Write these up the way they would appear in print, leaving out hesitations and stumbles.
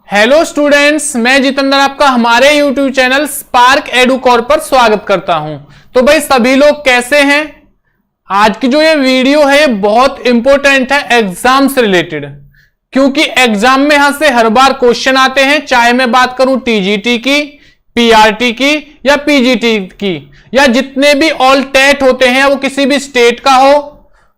Hello students, मैं जितेंद्र आपका हमारे यूट्यूब चैनल स्पार्क एडुकोर पर स्वागत करता हूं। तो भाई सभी लोग कैसे हैं? आज की जो ये वीडियो है बहुत इंपॉर्टेंट है एग्जाम से रिलेटेड, क्योंकि एग्जाम में यहां से हर बार क्वेश्चन आते हैं, चाहे मैं बात करूं टीजीटी की, पीआरटी की या पीजीटी की, या जितने भी ऑल टेट होते हैं वो किसी भी स्टेट का हो,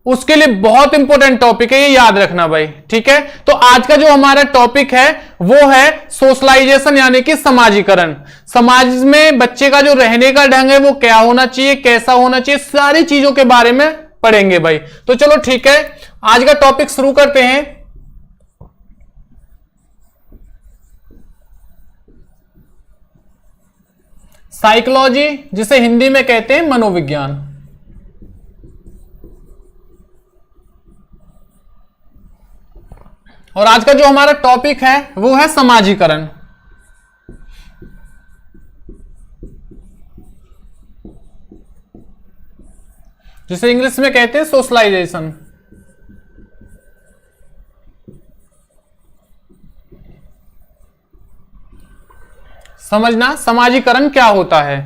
उसके लिए बहुत इंपॉर्टेंट टॉपिक है, ये याद रखना भाई। ठीक है, तो आज का जो हमारा टॉपिक है वो है सोशलाइजेशन, यानी कि समाजीकरण। समाज में बच्चे का जो रहने का ढंग है वो क्या होना चाहिए, कैसा होना चाहिए, सारी चीजों के बारे में पढ़ेंगे भाई। तो चलो ठीक है, आज का टॉपिक शुरू करते हैं। साइकोलॉजी, जिसे हिंदी में कहते हैं मनोविज्ञान। और आज का जो हमारा टॉपिक है वो है समाजीकरण। जिसे इंग्लिश में कहते हैं सोशलाइजेशन। समझना समाजीकरण क्या होता है।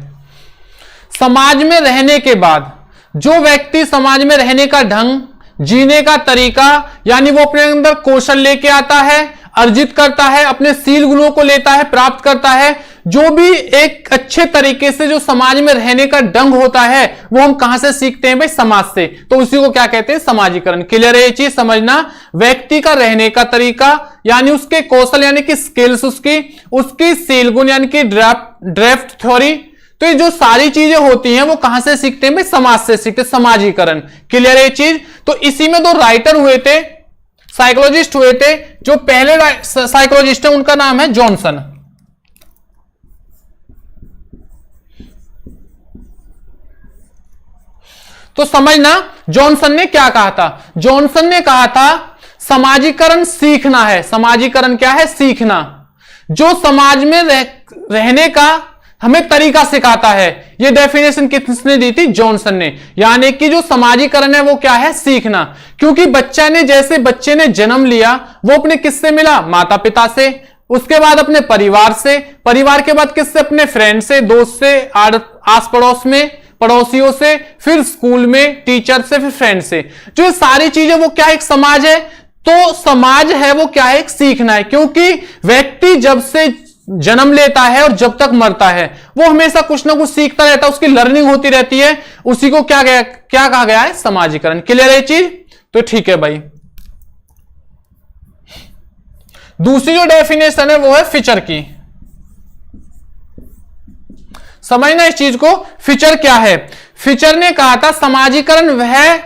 समाज में रहने के बाद जो व्यक्ति समाज में रहने का ढंग, जीने का तरीका, यानी वो अपने अंदर कौशल लेके आता है, अर्जित करता है, अपने शील गुणों को लेता है, प्राप्त करता है, जो भी एक अच्छे तरीके से जो समाज में रहने का ढंग होता है वो हम कहां से सीखते हैं भाई? समाज से। तो उसी को क्या कहते हैं? समाजीकरण। क्लियर है ये चीज? समझना, व्यक्ति का रहने का तरीका यानी उसके कौशल यानी कि स्किल्स, उसकी शील गुण यानी कि ड्राफ्ट थ्योरी, तो ये जो सारी चीजें होती हैं वो कहां से सीखते हैं भाई? समाज से सीखते हैं, समाजीकरण। क्लियर है ये चीज? तो इसी में दो राइटर हुए थे, साइकोलॉजिस्ट हुए थे। जो पहले साइकोलॉजिस्ट है उनका नाम है जॉनसन। तो समझना जॉनसन ने क्या कहा था। जॉनसन ने कहा था समाजीकरण सीखना है। समाजीकरण क्या है? सीखना। जो समाज में रहने का हमें तरीका सिखाता है। यह डेफिनेशन किसने दी थी? जॉनसन ने। यानी कि जो समाजीकरण है वो क्या है? सीखना। क्योंकि जैसे बच्चे ने जन्म लिया, वो अपने किससे मिला? माता पिता से, उसके बाद अपने परिवार से, परिवार के बाद किससे? अपने फ्रेंड से, दोस्त से, आस पड़ोस में, पड़ोसियों से, फिर स्कूल में टीचर से, फिर फ्रेंड से। जो सारी चीजें वो क्या एक समाज है। तो समाज है वो क्या है? एक सीखना है। क्योंकि व्यक्ति जब से जन्म लेता है और जब तक मरता है वो हमेशा कुछ ना कुछ सीखता रहता है, उसकी लर्निंग होती रहती है। उसी को क्या कहा गया है? समाजीकरण। क्लियर है ये चीज? तो ठीक है भाई। दूसरी जो डेफिनेशन है वो है फिचर की। समझना इस चीज को, फिचर क्या है। फिचर ने कहा था समाजीकरण वह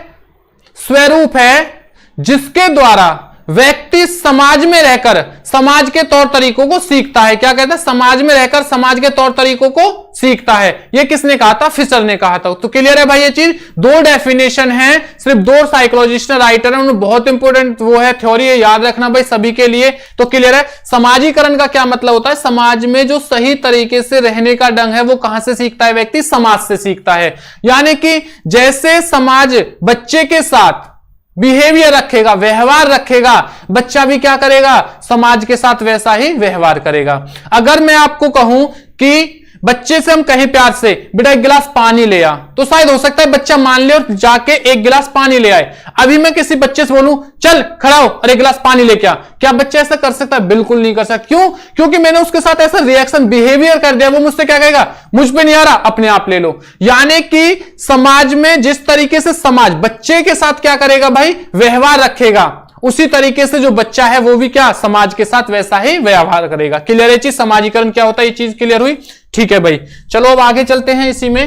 स्वरूप है जिसके द्वारा व्यक्ति समाज में रहकर समाज के तौर तरीकों को सीखता है। क्या कहता है? समाज में रहकर समाज के तौर तरीकों को सीखता है। यह किसने कहा था? फिशर ने कहा था। तो क्लियर है भाई ये चीज? दो डेफिनेशन है, सिर्फ दो साइकोलॉजिस्ट राइटर है, उन्होंने बहुत इंपॉर्टेंट वो है थ्योरी है, याद रखना भाई सभी के लिए। तो क्लियर है? समाजीकरण का क्या मतलब होता है? समाज में जो सही तरीके से रहने का ढंग है वो कहां से सीखता है व्यक्ति? समाज से सीखता है। यानी कि जैसे समाज बच्चे के साथ बिहेवियर रखेगा, व्यवहार रखेगा, बच्चा भी क्या करेगा? समाज के साथ वैसा ही व्यवहार करेगा। अगर मैं आपको कहूं कि बच्चे से हम कहें प्यार से, बेटा एक गिलास पानी ले आ, तो शायद हो सकता है बच्चा मान ले और जाके एक गिलास पानी ले आए। अभी मैं किसी बच्चे से बोलूं चल खड़ा हो और एक गिलास पानी लेके आ, क्या बच्चा ऐसा कर सकता है? बिल्कुल नहीं कर सकता। क्यों? क्योंकि मैंने उसके साथ ऐसा रिएक्शन बिहेवियर कर दिया, वो मुझसे क्या कहेगा? मुझ पे नहीं आ रहा, अपने आप ले लो। यानी कि समाज में जिस तरीके से समाज बच्चे के साथ क्या करेगा भाई? व्यवहार रखेगा, उसी तरीके से जो बच्चा है वो भी क्या? समाज के साथ वैसा ही व्यवहार करेगा। क्लियर है चीज? समाजीकरण क्या होता है? ये चीज क्लियर हुई? ठीक है भाई, चलो अब आगे चलते हैं इसी में।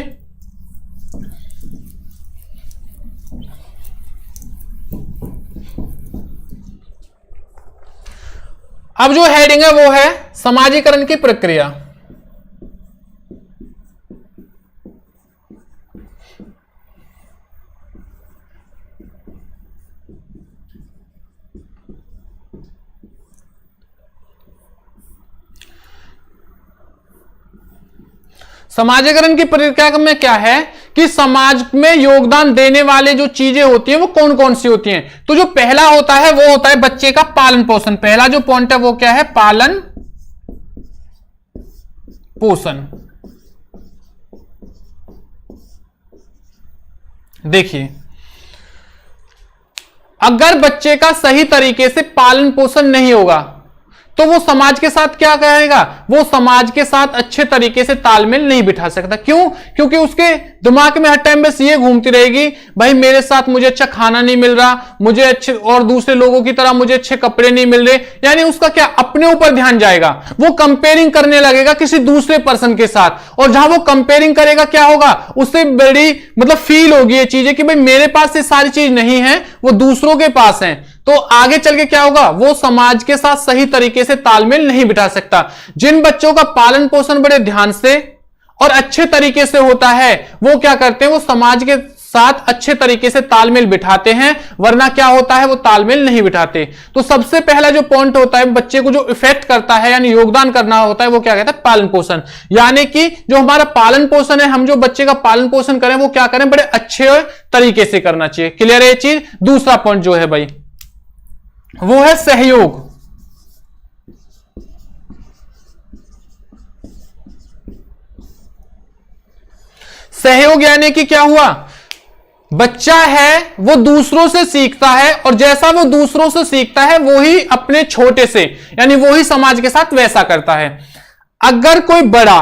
अब जो हेडिंग है वो है समाजीकरण की प्रक्रिया। समाजीकरण की प्रक्रिया में क्या है कि समाज में योगदान देने वाले जो चीजें होती हैं वो कौन कौन सी होती हैं। तो जो पहला होता है वो होता है बच्चे का पालन पोषण। पहला जो पॉइंट है वो क्या है? पालन पोषण। देखिए, अगर बच्चे का सही तरीके से पालन पोषण नहीं होगा तो वो समाज के साथ क्या करेगा, वो समाज के साथ अच्छे तरीके से तालमेल नहीं बिठा सकता। क्यों? क्योंकि उसके दिमाग में हर टाइम बस ये घूमती रहेगी, भाई मेरे साथ मुझे अच्छा खाना नहीं मिल रहा, मुझे अच्छे और दूसरे लोगों की तरह मुझे अच्छे कपड़े नहीं मिल रहे। यानी उसका क्या, अपने ऊपर ध्यान जाएगा, वो कंपेयरिंग करने लगेगा किसी दूसरे पर्सन के साथ। और जहां वो कंपेयरिंग करेगा क्या होगा, उससे बड़ी मतलब फील होगी ये चीजें कि भाई मेरे पास ये सारी चीज नहीं है, वो दूसरों के पास है। तो आगे चल के क्या होगा, वो समाज के साथ सही तरीके से तालमेल नहीं बिठा सकता। जिन बच्चों का पालन पोषण बड़े ध्यान से और अच्छे तरीके से होता है, वो क्या करते हैं, वो समाज के साथ अच्छे तरीके से तालमेल बिठाते हैं, वरना क्या होता है, वो तालमेल नहीं बिठाते। तो सबसे पहला जो पॉइंट होता है, बच्चे को जो इफेक्ट करता है यानी योगदान करना होता है, वो क्या कहता है, पालन पोषण। यानी कि जो हमारा पालन पोषण है, हम जो बच्चे का पालन पोषण करें वो क्या करें, बड़े अच्छे तरीके से करना चाहिए। क्लियर है ये चीज। दूसरा पॉइंट जो है भाई वो है सहयोग। सहयोग यानी कि क्या हुआ, बच्चा है वो दूसरों से सीखता है और जैसा वो दूसरों से सीखता है वो ही अपने छोटे से यानी वो ही समाज के साथ वैसा करता है। अगर कोई बड़ा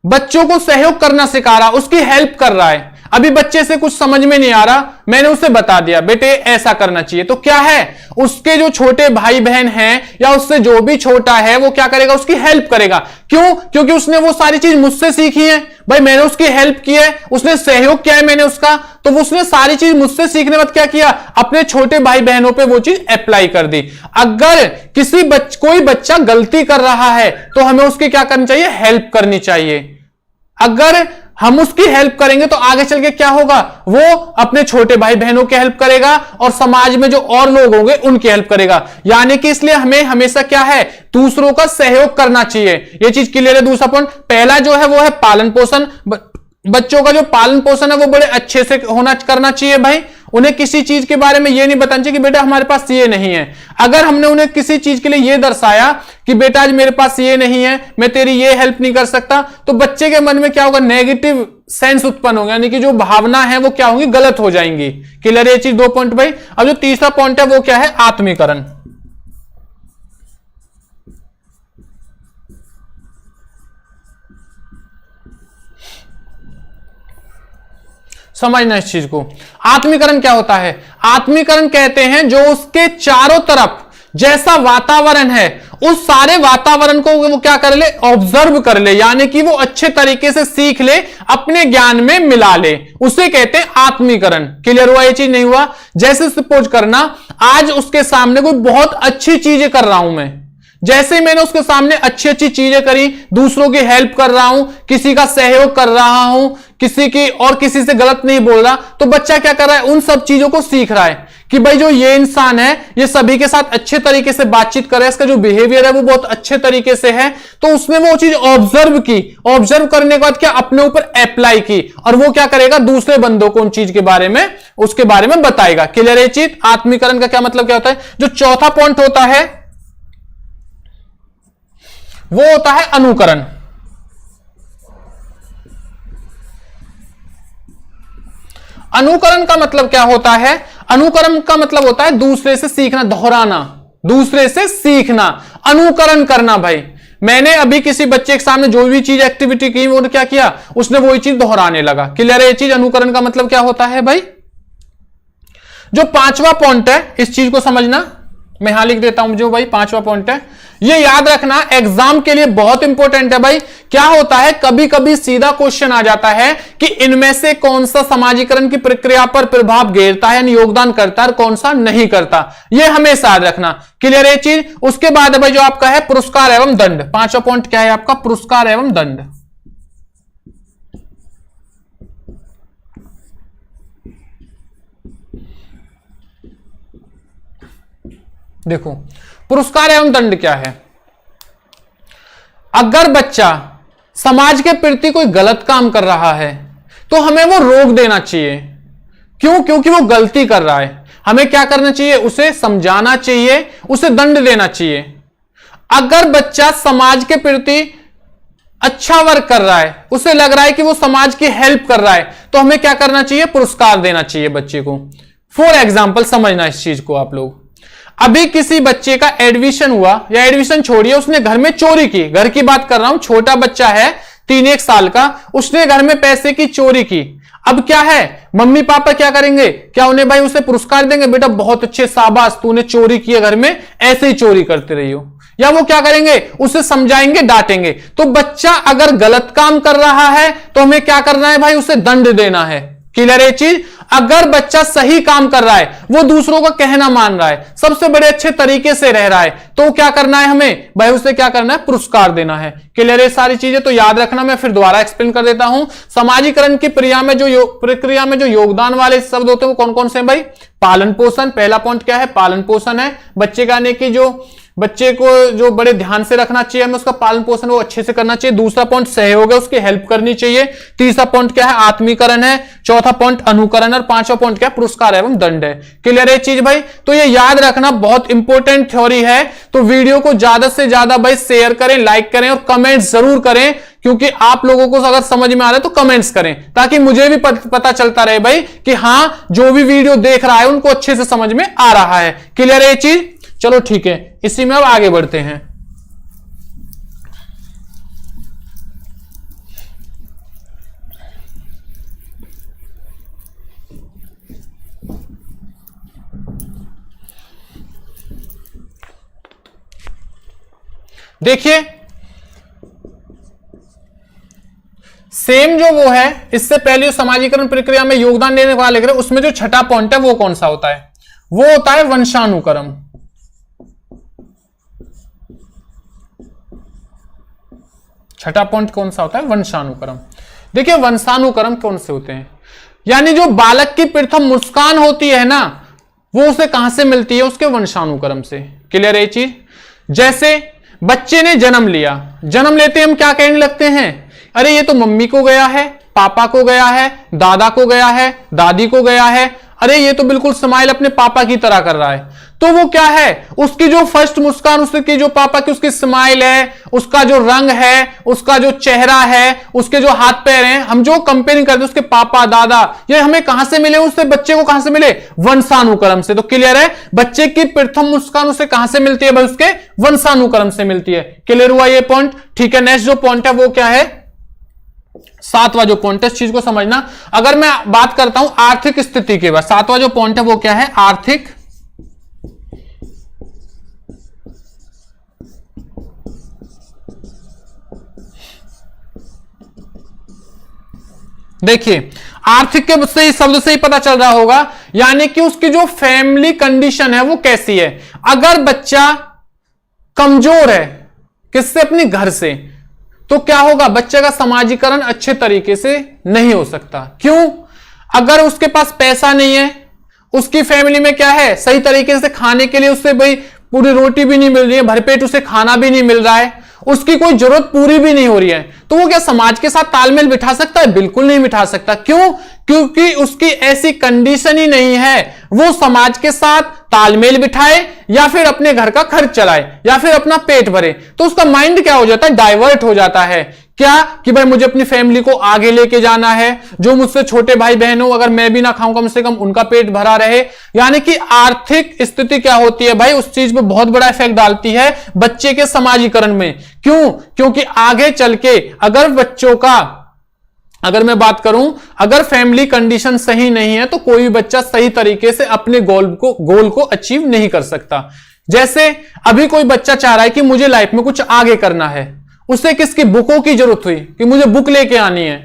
बच्चों को सहयोग करना सिखा रहा, उसकी हेल्प कर रहा है, अभी बच्चे से कुछ समझ में नहीं आ रहा, मैंने उसे बता दिया बेटे ऐसा करना चाहिए, तो क्या है, उसके जो छोटे भाई बहन हैं या उससे जो भी छोटा है वो क्या करेगा, उसकी हेल्प करेगा। क्यों? क्योंकि उसने वो सारी चीज मुझसे सीखी है, भाई मैंने उसकी हेल्प की है, उसने सहयोग किया है मैंने उसका, तो उसने सारी चीज मुझसे सीखने बाद क्या किया, अपने छोटे भाई बहनों पे वो चीज अप्लाई कर दी। अगर कोई बच्चा गलती कर रहा है तो हमें उसकी क्या करनी चाहिए, हेल्प करनी चाहिए। अगर हम उसकी हेल्प करेंगे तो आगे चल के क्या होगा, वो अपने छोटे भाई बहनों की हेल्प करेगा और समाज में जो और लोग होंगे उनकी हेल्प करेगा। यानी कि इसलिए हमें हमेशा क्या है, दूसरों का सहयोग करना चाहिए। ये चीज क्लियर है। दूसरा पॉइंट, पहला जो है वो है पालन पोषण। बच्चों का जो पालन पोषण है वो बड़े अच्छे से करना चाहिए भाई। उन्हें किसी चीज के बारे में ये नहीं बताना चाहिए कि बेटा हमारे पास ये नहीं है। अगर हमने उन्हें किसी चीज के लिए ये दर्शाया कि बेटा आज मेरे पास ये नहीं है, मैं तेरी ये हेल्प नहीं कर सकता, तो बच्चे के मन में क्या होगा, नेगेटिव सेंस उत्पन्न होगा, यानी कि जो भावना है वो क्या होंगी, गलत हो जाएंगी। क्लियर है ये चीज। 2 पॉइंट भाई। अब जो तीसरा पॉइंट है वो क्या है, आत्मीकरण। समझना इस चीज को। आत्मीकरण क्या होता है, आत्मीकरण कहते हैं जो उसके चारों तरफ जैसा वातावरण है उस सारे वातावरण को वो क्या कर ले, ऑब्जर्व कर ले, यानी कि वो अच्छे तरीके से सीख ले, अपने ज्ञान में मिला ले, उसे कहते हैं आत्मीकरण। क्लियर हुआ ये चीज, नहीं हुआ? जैसे सपोज करना, आज उसके सामने कोई बहुत अच्छी चीजें कर रहा हूं मैं, जैसे मैंने उसके सामने अच्छी अच्छी चीजें करी, दूसरों की हेल्प कर रहा हूं, किसी का सहयोग कर रहा हूं, किसी की और किसी से गलत नहीं बोल रहा, तो बच्चा क्या कर रहा है, उन सब चीजों को सीख रहा है कि भाई जो ये इंसान है ये सभी के साथ अच्छे तरीके से बातचीत कर रहा है, इसका जो बिहेवियर है वो बहुत अच्छे तरीके से है। तो उसने वो चीज ऑब्जर्व की, ऑब्जर्व करने के बाद क्या अपने ऊपर अप्लाई की, और वो क्या करेगा, दूसरे बंदों को उन चीज के बारे में, उसके बारे में बताएगा। क्लियर है चीज। आत्मीकरण का क्या मतलब क्या होता है। जो चौथा पॉइंट होता है वो होता है अनुकरण। अनुकरण का मतलब क्या होता है, अनुकरण का मतलब होता है दूसरे से सीखना, दोहराना, दूसरे से सीखना, अनुकरण करना। भाई मैंने अभी किसी बच्चे के सामने जो भी चीज एक्टिविटी की, वो क्या किया, उसने वही चीज दोहराने लगा। क्लियर है ये चीज। अनुकरण का मतलब क्या होता है भाई। जो 5वां पॉइंट है इस चीज को समझना, मैं यहां लिख देता हूं, जो भाई 5वां पॉइंट है, ये याद रखना, एग्जाम के लिए बहुत इंपॉर्टेंट है भाई। क्या होता है, कभी कभी सीधा क्वेश्चन आ जाता है कि इनमें से कौन सा समाजीकरण की प्रक्रिया पर प्रभाव घेरता है, यानी योगदान करता है, और कौन सा नहीं करता, ये हमेशा याद रखना। क्लियर है चीज। उसके बाद भाई जो आपका है पुरस्कार एवं दंड। 5वां पॉइंट क्या है आपका, पुरस्कार एवं दंड। देखो पुरस्कार एवं दंड क्या है। अगर बच्चा समाज के प्रति कोई गलत काम कर रहा है तो हमें वो रोक देना चाहिए। क्यों? क्योंकि वो गलती कर रहा है। हमें क्या करना चाहिए, उसे समझाना चाहिए, उसे दंड देना चाहिए। अगर बच्चा समाज के प्रति अच्छा वर्क कर रहा है, उसे लग रहा है कि वो समाज की हेल्प कर रहा है, तो हमें क्या करना चाहिए, पुरस्कार देना चाहिए बच्चे को। फॉर एग्जाम्पल समझना इस चीज को आप लोग, अभी किसी बच्चे का एडमिशन हुआ, या एडमिशन छोड़िए उसने घर में चोरी की, घर की बात कर रहा हूं, छोटा बच्चा है 3-1 साल का, उसने घर में पैसे की चोरी की। अब क्या है, मम्मी पापा क्या करेंगे, क्या उन्हें भाई उसे पुरस्कार देंगे, बेटा बहुत अच्छे, शाबाश तूने चोरी की है घर में, ऐसे ही चोरी करते रही हो, या वो क्या करेंगे, उसे समझाएंगे, डांटेंगे। तो बच्चा अगर गलत काम कर रहा है तो हमें क्या करना है भाई, उसे दंड देना है। क्लियर है चीज। अगर बच्चा सही काम कर रहा है, वो दूसरों का कहना मान रहा है, सबसे बड़े अच्छे तरीके से रह रहा है, तो क्या करना है हमें भाई, उसे क्या करना है, पुरस्कार देना है। क्लियर है सारी चीजें, तो याद रखना, मैं फिर दोबारा एक्सप्लेन कर देता हूं। समाजीकरण की प्रक्रिया में जो योगदान वाले शब्द होते हैं वो कौन कौन से हैं भाई, पालन पोषण, पहला पॉइंट क्या है, पालन पोषण है, बच्चे का यानी कि जो बच्चे को जो बड़े ध्यान से रखना चाहिए हमें, उसका पालन पोषण वो अच्छे से करना चाहिए। दूसरा पॉइंट सहयोग है, उसकी हेल्प करनी चाहिए। तीसरा पॉइंट क्या है, आत्मीकरण है। चौथा पॉइंट अनुकरण, और पांचवा पॉइंट क्या है, पुरस्कार एवं दंड है। क्लियर है चीज भाई, तो ये याद रखना, बहुत इंपॉर्टेंट थ्योरी है। तो वीडियो को ज्यादा से ज्यादा भाई शेयर करें, लाइक करें और कमेंट जरूर करें, क्योंकि आप लोगों को अगर समझ में आ रहा है तो कमेंट्स करें, ताकि मुझे भी पता चलता रहे भाई कि हां जो भी वीडियो देख रहा है उनको अच्छे से समझ में आ रहा है। क्लियर है ये चीज, चलो ठीक है, इसी में अब आगे बढ़ते हैं। देखिए सेम जो वो है, इससे पहले समाजीकरण प्रक्रिया में योगदान देने वाले लिख रहे, उसमें जो छठा पॉइंट है वो कौन सा होता है, वो होता है वंशानुक्रम। छठा पॉइंट कौन सा होता है, वंशानुक्रम। देखिए वंशानुक्रम कौन से होते हैं, यानी जो बालक की प्रथम मुस्कान होती है ना, वो उसे कहां से मिलती है, उसके वंशानुक्रम से। क्लियर है ये चीज। जैसे बच्चे ने जन्म लिया, जन्म लेते हम क्या कहने लगते हैं, अरे ये तो मम्मी को गया है, पापा को गया है, दादा को गया है, दादी को गया है, अरे ये तो बिल्कुल स्माइल अपने पापा की तरह कर रहा है। तो वो क्या है, उसकी जो फर्स्ट मुस्कान, उसकी जो पापा की उसकी स्माइल है, उसका जो रंग है, उसका जो चेहरा है, उसके जो हाथ पैर हैं, हम जो कंपेयरिंग करते हैं उसके पापा दादा, ये हमें कहां से मिले, उससे बच्चे को कहां से मिले, वंशानुक्रम से। तो क्लियर है, बच्चे की प्रथम मुस्कान उसे कहां से मिलती है भाई, उसके वंशानुक्रम से मिलती है। क्लियर हुआ ये पॉइंट, ठीक है। नेक्स्ट जो पॉइंट है वो क्या है, सातवां जो पॉइंट है, इस चीज को समझना। अगर मैं बात करता हूं आर्थिक स्थिति के बाद, सातवां जो पॉइंट है वो क्या है, आर्थिक देखिए आर्थिक के से ही शब्द से ही पता चल रहा होगा, यानी कि उसकी जो फैमिली कंडीशन है वो कैसी है। अगर बच्चा कमजोर है, किससे, अपने घर से, तो क्या होगा, बच्चे का समाजीकरण अच्छे तरीके से नहीं हो सकता। क्यों, अगर उसके पास पैसा नहीं है, उसकी फैमिली में क्या है, सही तरीके से खाने के लिए उससे भाई पूरी रोटी भी नहीं मिल रही है, भरपेट उसे खाना भी नहीं मिल रहा है, उसकी कोई जरूरत पूरी भी नहीं हो रही है, तो वो क्या समाज के साथ तालमेल बिठा सकता है, बिल्कुल नहीं बिठा सकता। क्यों, क्योंकि उसकी ऐसी कंडीशन ही नहीं है वो समाज के साथ तालमेल बिठाए, या फिर अपने घर का खर्च चलाए, या फिर अपना पेट भरे। तो उसका माइंड क्या हो जाता है, डाइवर्ट हो जाता है। क्या कि भाई मुझे अपनी फैमिली को आगे लेके जाना है, जो मुझसे छोटे भाई बहन हो, अगर मैं भी ना खाऊं कम से कम उनका पेट भरा रहे। यानी कि आर्थिक स्थिति क्या होती है भाई, उस चीज पे बहुत बड़ा इफेक्ट डालती है बच्चे के समाजीकरण में। क्यों, क्योंकि आगे चल के अगर बच्चों का, अगर मैं बात करूं, अगर फैमिली कंडीशन सही नहीं है तो कोई भी बच्चा सही तरीके से अपने गोल को अचीव नहीं कर सकता। जैसे अभी कोई बच्चा चाह रहा है कि मुझे लाइफ में कुछ आगे करना है, उसे किसकी, बुकों की जरूरत हुई कि मुझे बुक लेके आनी है,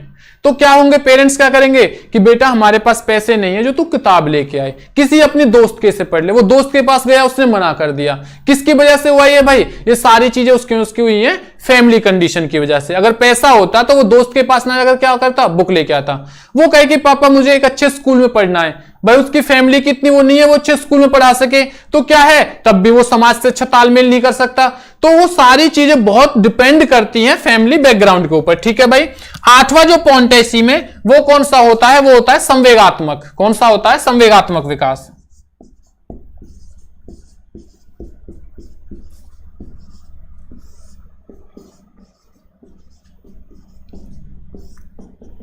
तो क्या होंगे, पेरेंट्स क्या करेंगे कि बेटा हमारे पास पैसे नहीं है जो तू किताब लेके आए, किसी अपने दोस्त के से पढ़ ले। वो दोस्त के पास गया, उसने मना कर दिया, किसकी वजह से हुआ ये भाई, ये सारी चीजें उसकी हुई है फैमिली कंडीशन की वजह से। अगर पैसा होता तो वो दोस्त के पास ना जाकर क्या करता, बुक लेके आता। वो कहे कि पापा मुझे एक अच्छे स्कूल में पढ़ना है, भाई उसकी फैमिली की इतनी वो नहीं है वो अच्छे स्कूल में पढ़ा सके, तो क्या है, तब भी वो समाज से अच्छा तालमेल नहीं कर सकता। तो वो सारी चीजें बहुत डिपेंड करती हैं फैमिली बैकग्राउंड के ऊपर। ठीक है भाई। आठवां जो पॉइंट है इसी में, वो कौन सा होता है, वो होता है संवेगात्मक। कौन सा होता है, संवेगात्मक विकास।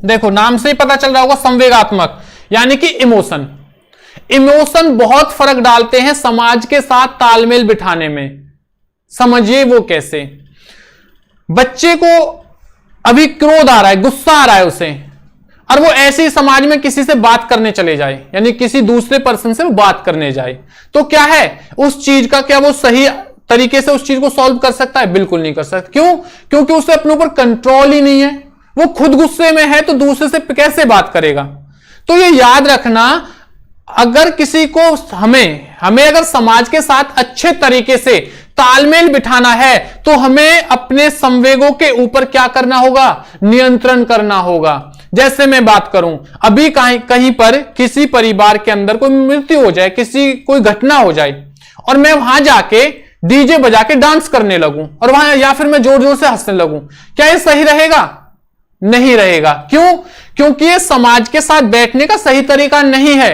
देखो नाम से ही पता चल रहा होगा, संवेगात्मक यानी कि इमोशन। इमोशन बहुत फर्क डालते हैं समाज के साथ तालमेल बिठाने में। समझिए वो कैसे। बच्चे को अभी क्रोध आ रहा है, गुस्सा आ रहा है उसे, और वो ऐसे ही समाज में किसी से बात करने चले जाए, यानी किसी दूसरे पर्सन से वो बात करने जाए, तो क्या है उस चीज का, क्या वो सही तरीके से उस चीज को सॉल्व कर सकता है? बिल्कुल नहीं कर सकता। क्यों? क्योंकि उसे अपने ऊपर कंट्रोल ही नहीं है। वो खुद गुस्से में है तो दूसरे से कैसे बात करेगा? तो ये याद रखना, अगर किसी को हमें अगर समाज के साथ अच्छे तरीके से तालमेल बिठाना है तो हमें अपने संवेगों के ऊपर क्या करना होगा? नियंत्रण करना होगा। जैसे मैं बात करूं, अभी कहीं पर किसी परिवार के अंदर कोई मृत्यु हो जाए, कोई घटना हो जाए, और मैं वहां जाके डीजे बजा के डांस करने लगूं और वहां, या फिर मैं जोर जोर से हंसने लगूं, क्या ये सही रहेगा? नहीं रहेगा। क्यों? क्योंकि ये समाज के साथ बैठने का सही तरीका नहीं है।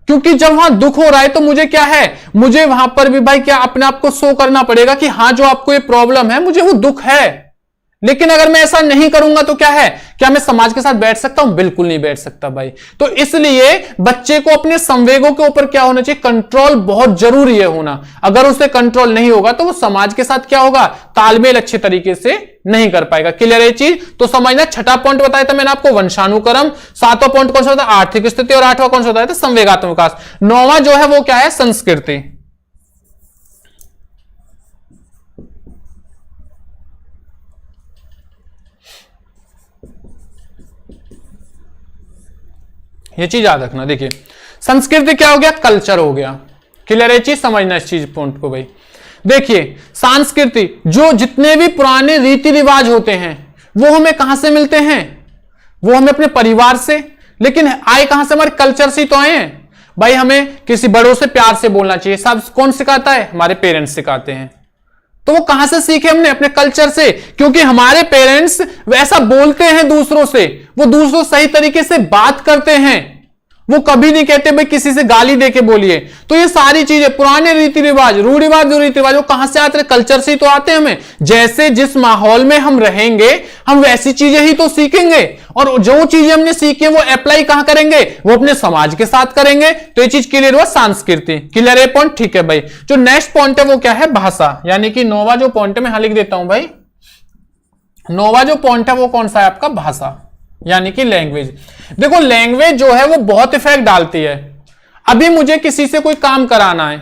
क्योंकि जब वहां दुख हो रहा है तो मुझे क्या है, मुझे वहां पर भी भाई क्या अपने आप को शो करना पड़ेगा कि हां जो आपको ये प्रॉब्लम है, मुझे वो दुख है। लेकिन अगर मैं ऐसा नहीं करूंगा तो क्या है, क्या मैं समाज के साथ बैठ सकता हूं? बिल्कुल नहीं बैठ सकता भाई। तो इसलिए बच्चे को अपने संवेगों के ऊपर क्या होना चाहिए? कंट्रोल बहुत जरूरी है होना। अगर उसे कंट्रोल नहीं होगा तो वो समाज के साथ क्या होगा? तालमेल अच्छे तरीके से नहीं कर पाएगा। क्लियर है चीज? तो समझना। छठा पॉइंट बताया था मैंने आपको वंशानुक्रम, सातवां पॉइंट कौन सा होता है? आर्थिक स्थिति, और आठवां कौन सा होता है? संवेगात्मक विकास। नौवां जो है वो क्या है? संस्कृति। ये चीज याद रखना। देखिए संस्कृति क्या हो गया? कल्चर हो गया। क्लियर है चीज? समझना इस चीज पॉइंट को भाई। देखिए संस्कृति, जो जितने भी पुराने रीति रिवाज होते हैं वो हमें कहां से मिलते हैं? वो हमें अपने परिवार से। लेकिन आए कहां से? हमारे कल्चर से ही तो आए हैं भाई। हमें किसी बड़ों से प्यार से बोलना चाहिए, सब कौन सिखाता है? हमारे पेरेंट्स सिखाते हैं। तो वो कहां से सीखे? हमने अपने कल्चर से। क्योंकि हमारे पेरेंट्स वैसा बोलते हैं दूसरों से, वो दूसरों सही तरीके से बात करते हैं, वो कभी नहीं कहते भाई किसी से गाली देके बोलिए। तो ये सारी चीजें, पुराने रीति रिवाज, रूढ़िवाद, जो रीति रिवाज, वो कहां से आते हैं? कल्चर से ही तो आते हैं हमें। जैसे जिस माहौल में हम रहेंगे हम वैसी चीजें ही तो सीखेंगे, और जो चीजें हमने सीखी है वो अप्लाई कहां करेंगे? वो अपने समाज के साथ करेंगे। तो ये चीज क्लियर हुआ? संस्कृति। क्लियर है पॉइंट? ठीक है भाई। जो नेक्स्ट पॉइंट है वो क्या है? भाषा। यानी कि नौवा जो पॉइंट है, मैं यहां लिख देता हूं भाई, नौवा जो पॉइंट है वो कौन सा है आपका? भाषा, यानी कि लैंग्वेज। देखो लैंग्वेज जो है वो बहुत इफेक्ट डालती है। अभी मुझे किसी से कोई काम कराना है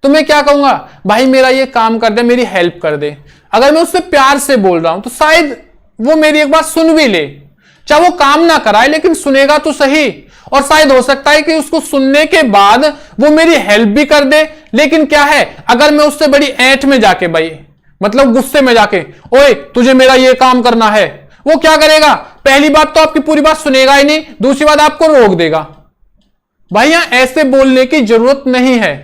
तो मैं क्या कहूंगा? भाई मेरा ये काम कर दे, मेरी हेल्प कर दे। अगर मैं उससे प्यार से बोल रहा हूं तो शायद वो मेरी एक बात सुन भी ले, चाहे वो काम ना कराए लेकिन सुनेगा तो सही। और शायद हो सकता है कि उसको सुनने के बाद वो मेरी हेल्प भी कर दे। लेकिन क्या है, अगर मैं उससे बड़ी ऐंठ में जाके भाई, मतलब गुस्से में जाके, ओए तुझे मेरा ये काम करना है, वो क्या करेगा? पहली बात तो आपकी पूरी बात सुनेगा ही नहीं, दूसरी बात आपको रोक देगा। भाई यहां ऐसे बोलने की जरूरत नहीं है।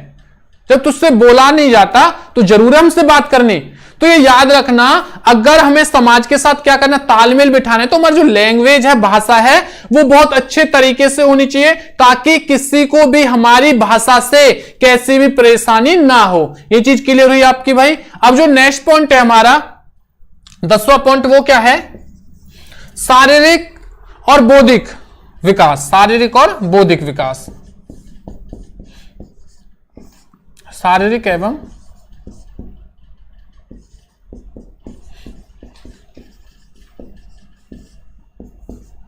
जब तुझसे बोला नहीं जाता तो जरूर हमसे बात करनी। तो ये याद रखना, अगर हमें समाज के साथ क्या करना? तालमेल बिठाना है, तो हमारी जो लैंग्वेज है, भाषा है, वो बहुत अच्छे तरीके से होनी चाहिए, ताकि किसी को भी हमारी भाषा से कैसी भी परेशानी ना हो। ये चीज क्लियर हुई आपकी भाई। अब जो नेक्स्ट पॉइंट है हमारा 10वां पॉइंट, वो क्या है? शारीरिक और बौद्धिक विकास। शारीरिक और बौद्धिक विकास। शारीरिक एवं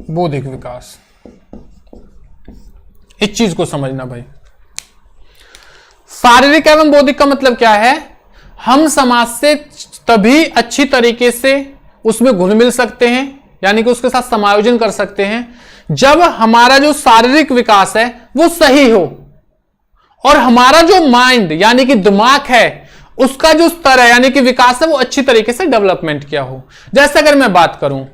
बौद्धिक विकास, इस चीज को समझना भाई। शारीरिक एवं बौद्धिक का मतलब क्या है? हम समाज से तभी अच्छी तरीके से उसमें घुल मिल सकते हैं, यानी कि उसके साथ समायोजन कर सकते हैं, जब हमारा जो शारीरिक विकास है वो सही हो, और हमारा जो माइंड यानी कि दिमाग है उसका जो स्तर है यानी कि विकास है वो अच्छी तरीके से डेवलपमेंट किया हो। जैसे अगर मैं बात करूं,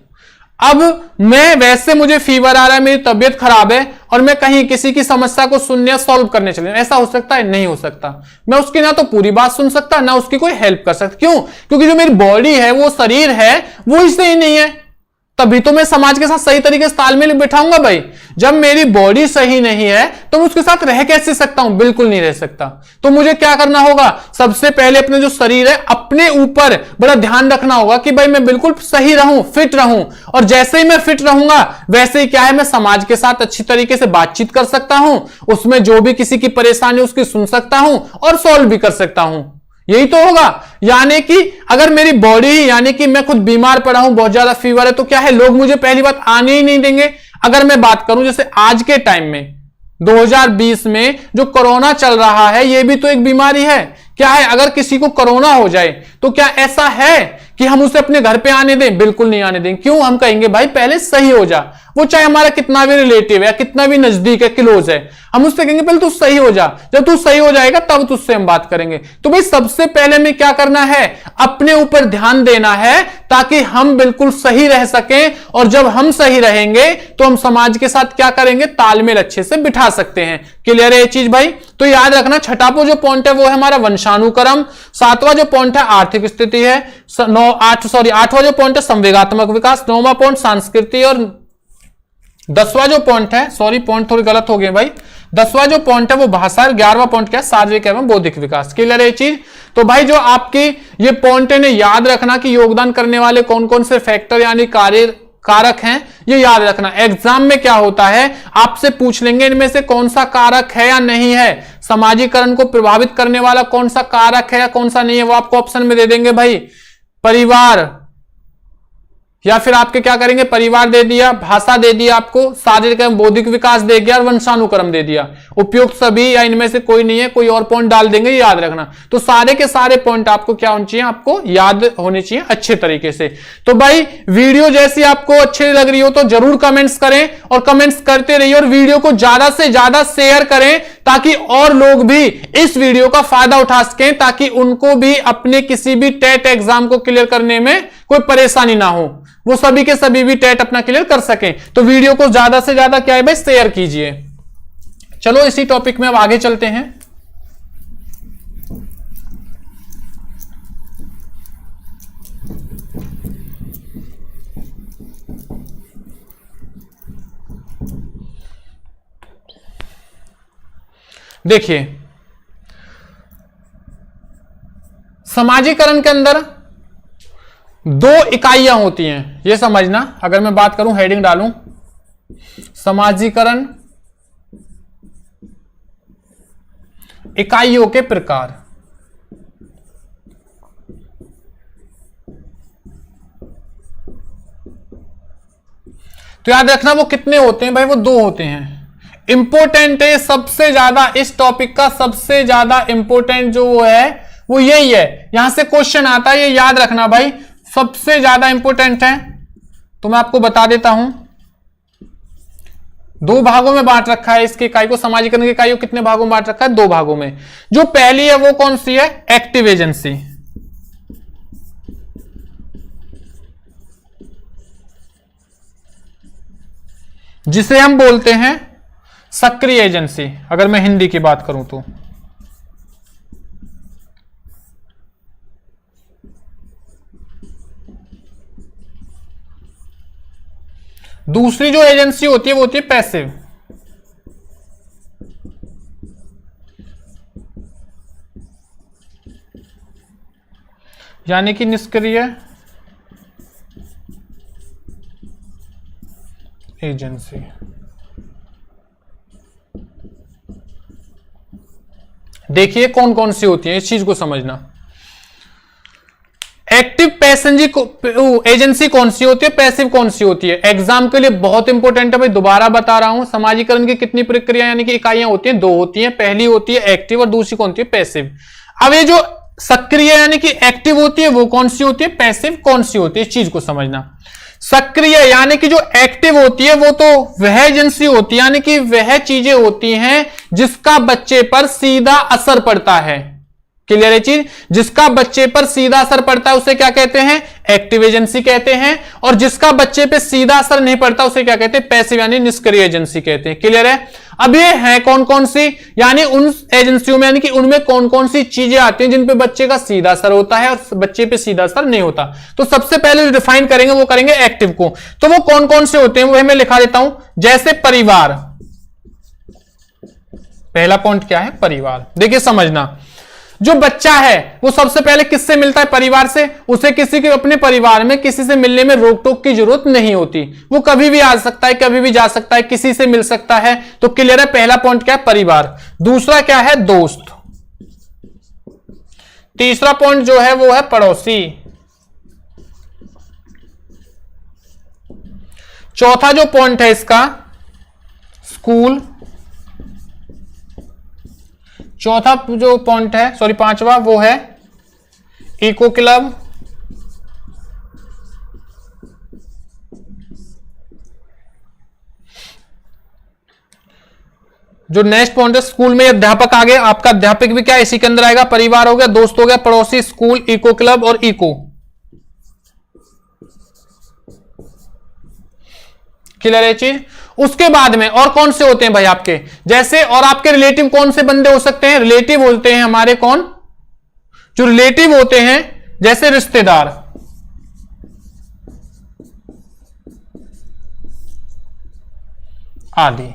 अब मैं वैसे मुझे फीवर आ रहा है, मेरी तबीयत खराब है, और मैं कहीं किसी की समस्या को सुनने सॉल्व करने चले, ऐसा हो सकता है? नहीं हो सकता। मैं उसकी ना तो पूरी बात सुन सकता, ना उसकी कोई हेल्प कर सकता। क्यों? क्योंकि जो मेरी बॉडी है, वो शरीर है, वो इससे ही नहीं है। तभी तो मैं समाज के साथ सही तरीके से तालमेल बिठाऊंगा भाई। जब मेरी बॉडी सही नहीं है तो मैं उसके साथ रह कैसे सकता हूं? बिल्कुल नहीं रह सकता। तो मुझे क्या करना होगा? सबसे पहले अपने जो शरीर है अपने ऊपर बड़ा ध्यान रखना होगा कि भाई मैं बिल्कुल सही रहूं, फिट रहूं। और जैसे ही मैं फिट रहूंगा वैसे ही क्या है, मैं समाज के साथ अच्छी तरीके से बातचीत कर सकता हूं, उसमें जो भी किसी की परेशानी उसकी सुन सकता हूं और सॉल्व भी कर सकता हूं। यही तो होगा। यानी कि अगर मेरी बॉडी ही, यानी कि मैं खुद बीमार पड़ा हूं, बहुत ज्यादा फीवर है, तो क्या है, लोग मुझे पहली बात आने ही नहीं देंगे। अगर मैं बात करूं जैसे आज के टाइम में 2020 में जो कोरोना चल रहा है, यह भी तो एक बीमारी है। क्या है, अगर किसी को कोरोना हो जाए तो क्या ऐसा है कि हम उसे अपने घर पे आने दें? बिल्कुल नहीं आने दें। क्यों? हम कहेंगे भाई पहले सही हो जा। वो चाहे हमारा कितना भी रिलेटिव है, कितना भी नजदीक है, क्लोज है, हम उससे कहेंगे पहले तू सही हो जा। जब तू सही हो जाएगा तब तुझसे हम बात करेंगे। तो भाई सबसे पहले में क्या करना है? अपने ऊपर ध्यान देना है ताकि हम बिल्कुल सही रह सकें। और जब हम सही रहेंगे तो हम समाज के साथ क्या करेंगे? तालमेल अच्छे से बिठा सकते हैं। क्लियर है ये चीज भाई? तो याद रखना, छठा जो पॉइंट है वो है हमारा वंशानुक्रम। सातवां जो पॉइंट है आर्थिक स्थिति है। आठवां जो पॉइंट है संवेगात्मक विकास। नौवां पॉइंट संस्कृति। और 10वां जो पॉइंट है, सॉरी पॉइंट थोड़ी गलत हो गए भाई, 10वां जो पॉइंट है वो भाषा। 11वां पॉइंट क्या है? शारीरिक एवं बौद्धिक विकास। क्लियर है ये चीज? तो भाई जो आपकी ये पॉइंट है ने याद रखना कि योगदान करने वाले कौन कौन से फैक्टर यानी कारक हैं, ये याद रखना। एग्जाम में क्या होता है, आपसे पूछ लेंगे इनमें से कौन सा कारक है या नहीं है, समाजीकरण को प्रभावित करने वाला कौन सा कारक है या कौन सा नहीं है, वो आपको ऑप्शन में दे देंगे भाई। परिवार, या फिर आपके क्या करेंगे, परिवार दे दिया, भाषा दे दिया, आपको शारीरिक एवं बौद्धिक विकास दे दिया और वंशानुक्रम दे दिया। उपयुक्त सभी या इनमें से कोई नहीं है, कोई और पॉइंट डाल देंगे, याद रखना। तो सारे के सारे पॉइंट आपको क्या होने चाहिए, आपको याद होने चाहिए अच्छे तरीके से। तो भाई वीडियो जैसी आपको अच्छी लग रही हो तो जरूर कमेंट्स करें और कमेंट्स करते रहिए और वीडियो को ज्यादा से ज्यादा शेयर करें ताकि और लोग भी इस वीडियो का फायदा उठा सकें, ताकि उनको भी अपने किसी भी टेट एग्जाम को क्लियर करने में कोई परेशानी ना हो, वो सभी के सभी भी टेट अपना क्लियर कर सकें। तो वीडियो को ज्यादा से ज्यादा क्या है भाई, शेयर कीजिए। चलो इसी टॉपिक में अब आगे चलते हैं। देखिए समाजीकरण के अंदर दो इकाइयां होती हैं, यह समझना। अगर मैं बात करूं, हेडिंग डालूं समाजीकरण इकाइयों के प्रकार। तो याद रखना वो कितने होते हैं भाई, वो दो होते हैं। इंपॉर्टेंट है सबसे ज्यादा, इस टॉपिक का सबसे ज्यादा इंपॉर्टेंट जो वो है वो यही है, यहां से क्वेश्चन आता है, ये याद रखना भाई, सबसे ज्यादा इंपॉर्टेंट है। तो मैं आपको बता देता हूं, दो भागों में बांट रखा है इसकी इकाई को, समाजीकरण की इकाई को कितने भागों में बांट रखा है, दो भागों में। जो पहली है वो कौन सी है, एक्टिव एजेंसी। जिसे हम बोलते हैं सक्रिय एजेंसी, अगर मैं हिंदी की बात करूं तो। दूसरी जो एजेंसी होती है वो होती है पैसिव। यानी कि निष्क्रिय एजेंसी। देखिए कौन कौन सी होती है, इस चीज को समझना। एक्टिव एजेंसी कौन सी होती है, पैसिव कौन सी होती है, एग्जाम के लिए बहुत इंपॉर्टेंट है भाई, दोबारा बता रहा हूं। समाजीकरण की कितनी प्रक्रिया यानी कि इकाइयां होती हैं, दो होती हैं। पहली होती है एक्टिव और दूसरी कौन होती है, पैसिव। अब ये जो सक्रिय यानी कि एक्टिव होती है वो कौन सी होती है, पैसिव कौन सी होती है, इस चीज को समझना। सक्रिय यानी कि जो एक्टिव होती है वो तो वह एजेंसी होती है, यानी कि वह चीजें होती हैं जिसका बच्चे पर सीधा असर पड़ता है। क्लियर है चीज। जिसका बच्चे पर सीधा असर पड़ता है उसे क्या कहते हैं, एक्टिव एजेंसी कहते हैं, और जिसका बच्चे पे सीधा असर नहीं पड़ता उसे क्या कहते हैं, पैसिव यानी निष्क्रिय एजेंसी कहते हैं। क्लियर है। अब ये है कौन कौन सी, यानी उन एजेंसियों में, यानी कि उनमें कौन कौन सी चीजें आती हैं जिन पे बच्चे का सीधा असर होता है और बच्चे पे सीधा असर नहीं होता। तो सबसे पहले जो डिफाइन करेंगे वो करेंगे एक्टिव को। तो वो कौन कौन से होते हैं वो मैं लिखा देता हूं, जैसे परिवार। पहला पॉइंट क्या है, परिवार। देखिए समझना, जो बच्चा है वो सबसे पहले किससे मिलता है, परिवार से। उसे किसी के अपने परिवार में किसी से मिलने में रोक टोक की जरूरत नहीं होती, वो कभी भी आ सकता है, कभी भी जा सकता है, किसी से मिल सकता है। तो क्लियर है, पहला पॉइंट क्या है, परिवार। दूसरा क्या है, दोस्त। तीसरा पॉइंट जो है वो है पड़ोसी। चौथा जो पॉइंट है इसका, स्कूल। चौथा जो पॉइंट है, सॉरी पांचवा, वो है इको क्लब। जो नेक्स्ट पॉइंट है, स्कूल में अध्यापक आ गए, आपका अध्यापक भी क्या इसी के अंदर आएगा, परिवार हो गया, दोस्त हो गया, पड़ोसी, स्कूल, इको क्लब और इको। क्लियर है चीज। उसके बाद में और कौन से होते हैं भाई आपके, जैसे और आपके रिलेटिव कौन से बंदे हो सकते हैं, रिलेटिव होते हैं हमारे कौन, जो रिलेटिव होते हैं जैसे रिश्तेदार, आदि।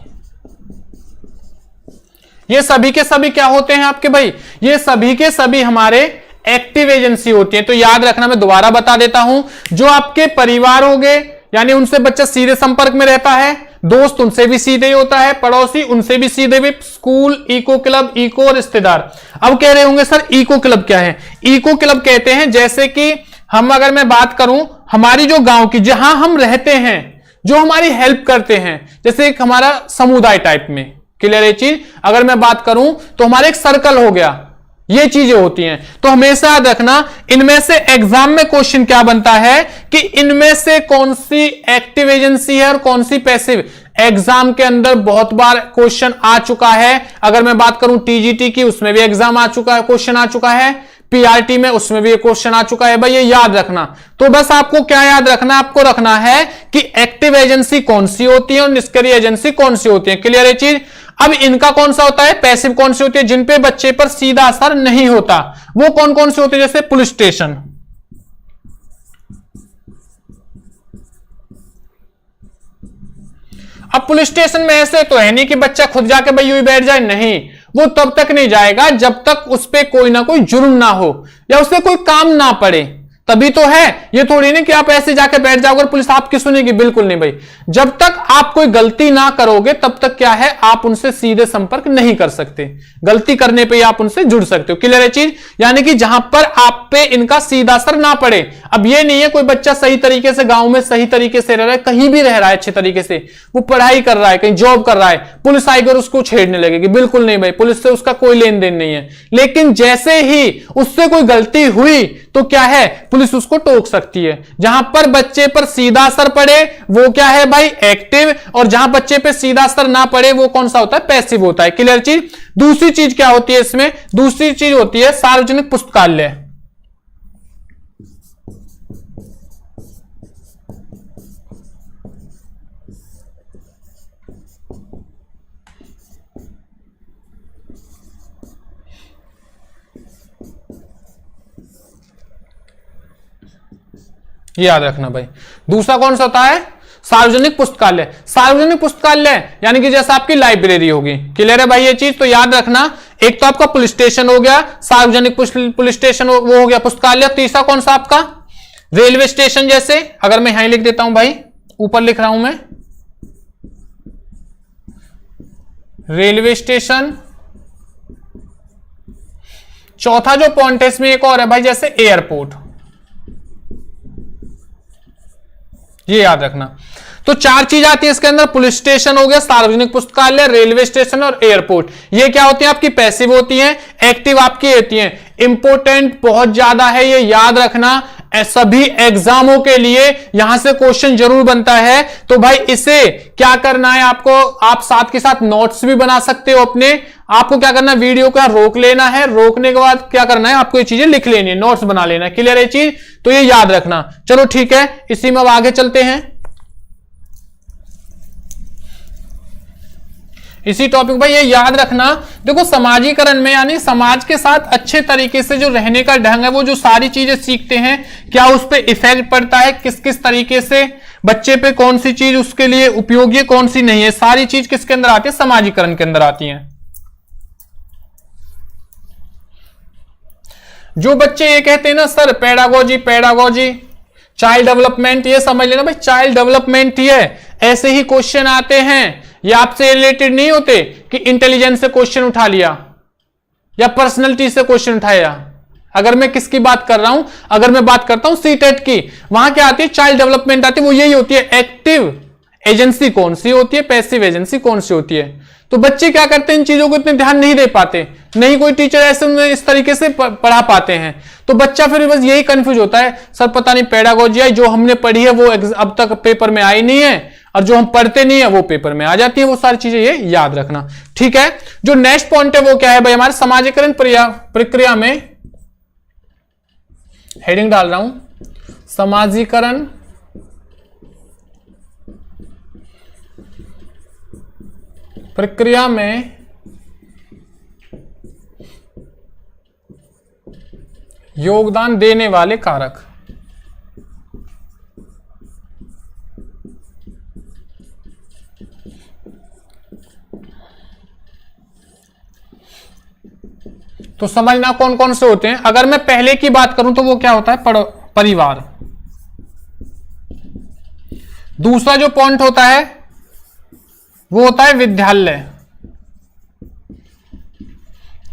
ये सभी के सभी क्या होते हैं आपके भाई, ये सभी के सभी हमारे एक्टिव एजेंसी होती है। तो याद रखना, मैं दोबारा बता देता हूं, जो आपके परिवार हो गए यानी उनसे बच्चा सीधे संपर्क में रहता है, दोस्त उनसे भी सीधे ही होता है, पड़ोसी उनसे भी सीधे भी, स्कूल, इको क्लब, इको, रिश्तेदार। अब कह रहे होंगे सर इको क्लब क्या है। इको क्लब कहते हैं, जैसे कि हम अगर मैं बात करूं हमारी जो गांव की, जहां हम रहते हैं, जो हमारी हेल्प करते हैं, जैसे एक हमारा समुदाय टाइप में। क्लियर है चीज। अगर मैं बात करूं तो हमारा एक सर्कल हो गया, ये चीजें होती हैं। तो हमेशा याद रखना, इनमें से एग्जाम में क्वेश्चन क्या बनता है कि इनमें से कौन सी एक्टिव एजेंसी है और कौन सी पैसिव। एग्जाम के अंदर बहुत बार क्वेश्चन आ चुका है। अगर मैं बात करूं टीजीटी की, उसमें भी एग्जाम आ चुका है, क्वेश्चन आ चुका है। पीआरटी में उसमें भी क्वेश्चन आ चुका है भाई, ये याद रखना। तो बस आपको क्या याद रखना, आपको रखना है कि एक्टिव एजेंसी कौन सी होती है और निष्क्रिय एजेंसी कौन सी होती है। क्लियर है चीज। अब इनका कौन सा होता है, पैसिव कौन सी होती है, जिन पे बच्चे पर सीधा असर नहीं होता, वो कौन कौन सी होती है, जैसे पुलिस स्टेशन। अब पुलिस स्टेशन में ऐसे तो है नहीं कि बच्चा खुद जाके भाई यूं ही बैठ जाए, नहीं, वो तब तक नहीं जाएगा जब तक उस पे कोई ना कोई जुर्म ना हो या उसे कोई काम ना पड़े, तभी तो है। ये थोड़ी नहीं कि आप ऐसे जाके बैठ जाओगे और पुलिस आपकी सुनेगी, बिल्कुल नहीं भाई। जब तक आप कोई गलती ना करोगे तब तक क्या है, आप उनसे सीधे संपर्क नहीं कर सकते। गलती करने पे आप उनसे जुड़ सकते हो। क्लियर है चीज। यानी कि जहां पर आप पे इनका सीधा असर ना पड़े। अब ये नहीं है कोई बच्चा सही तरीके से गांव में सही तरीके से रह रहा है, कहीं भी रह रहा है अच्छे तरीके से, वो पढ़ाई कर रहा है, कहीं जॉब कर रहा है, पुलिस आएगी और उसको छेड़ने लगेगी, बिल्कुल नहीं भाई, पुलिस से उसका कोई लेन देन नहीं है। लेकिन जैसे ही उससे कोई गलती हुई तो क्या है, पुलिस उसको टोक सकती है। जहां पर बच्चे पर सीधा असर पड़े वो क्या है भाई, एक्टिव, और जहां बच्चे पे सीधा असर ना पड़े वो कौन सा होता है, पैसिव होता है। क्लियर चीज। दूसरी चीज क्या होती है इसमें, दूसरी चीज होती है सार्वजनिक पुस्तकालय। याद रखना भाई। दूसरा कौन सा होता है, सार्वजनिक पुस्तकालय। सार्वजनिक पुस्तकालय यानी कि जैसे आपकी लाइब्रेरी होगी। क्लियर है भाई ये चीज। तो याद रखना, एक तो आपका पुलिस स्टेशन हो गया, सार्वजनिक पुलिस स्टेशन वो हो गया पुस्तकालय। तीसरा कौन सा आपका, रेलवे स्टेशन। जैसे अगर मैं यहां लिख देता हूं भाई, ऊपर लिख रहा हूं मैं रेलवे स्टेशन। चौथा जो पॉइंट है इसमें एक और है भाई, जैसे एयरपोर्ट, ये याद रखना। तो चार चीज आती है इसके अंदर, पुलिस स्टेशन हो गया, सार्वजनिक पुस्तकालय, रेलवे स्टेशन और एयरपोर्ट। ये क्या होती है आपकी, पैसिव होती हैं। एक्टिव आपकी होती हैं इंपॉर्टेंट बहुत ज्यादा है, ये याद रखना सभी एग्जामों के लिए यहां से क्वेश्चन जरूर बनता है। तो भाई इसे क्या करना है आपको, आप साथ के साथ नोट्स भी बना सकते हो अपने। आपको क्या करना है, वीडियो को रोक लेना है, रोकने के बाद क्या करना है, आपको ये चीजें लिख लेनी है, नोट्स बना लेना है। क्लियर है चीज, तो ये याद रखना। चलो ठीक है, इसी में अब आगे चलते हैं। इसी टॉपिक भाई ये याद रखना, देखो समाजीकरण में यानी समाज के साथ अच्छे तरीके से जो रहने का ढंग है, वो जो सारी चीजें सीखते हैं, क्या उस पर इफेक्ट पड़ता है, किस किस तरीके से बच्चे पे कौन सी चीज उसके लिए उपयोगी है, कौन सी नहीं है, सारी चीज किसके अंदर आती है, समाजीकरण के अंदर आती है। जो बच्चे ये कहते हैं ना sir pedagogy pedagogy child development, ये समझ लेना भाई चाइल्ड डेवलपमेंट ही है। ऐसे ही क्वेश्चन आते हैं, ये आपसे रिलेटेड नहीं होते कि इंटेलिजेंस से क्वेश्चन उठा लिया या पर्सनैलिटी से क्वेश्चन उठाया। अगर मैं किसकी बात कर रहा हूं, अगर मैं बात करता हूं सीटेट की, वहां क्या आती है, चाइल्ड डेवलपमेंट आती है। वो यही होती है, एक्टिव एजेंसी कौन सी होती है, पैसिव एजेंसी कौन सी होती है। तो बच्चे क्या करते हैं, इन चीजों को इतने ध्यान नहीं दे पाते, नहीं कोई टीचर ऐसे इस तरीके से पढ़ा पाते हैं। तो बच्चा फिर बस यही कंफ्यूज होता है, सर पता नहीं पेडागोजी आई, जो हमने पढ़ी है वो अब तक पेपर में आई नहीं है, और जो हम पढ़ते नहीं है वो पेपर में आ जाती है। वो सारी चीजें ये याद रखना, ठीक है। जो नेक्स्ट पॉइंट है वो क्या है भाई, हमारे समाजीकरण प्रक्रिया में, हेडिंग डाल रहा हूं, समाजीकरण प्रक्रिया में योगदान देने वाले कारक। तो समझना कौन कौन से होते हैं। अगर मैं पहले की बात करूं तो वो क्या होता है, परिवार। दूसरा जो पॉइंट होता है वो होता है विद्यालय।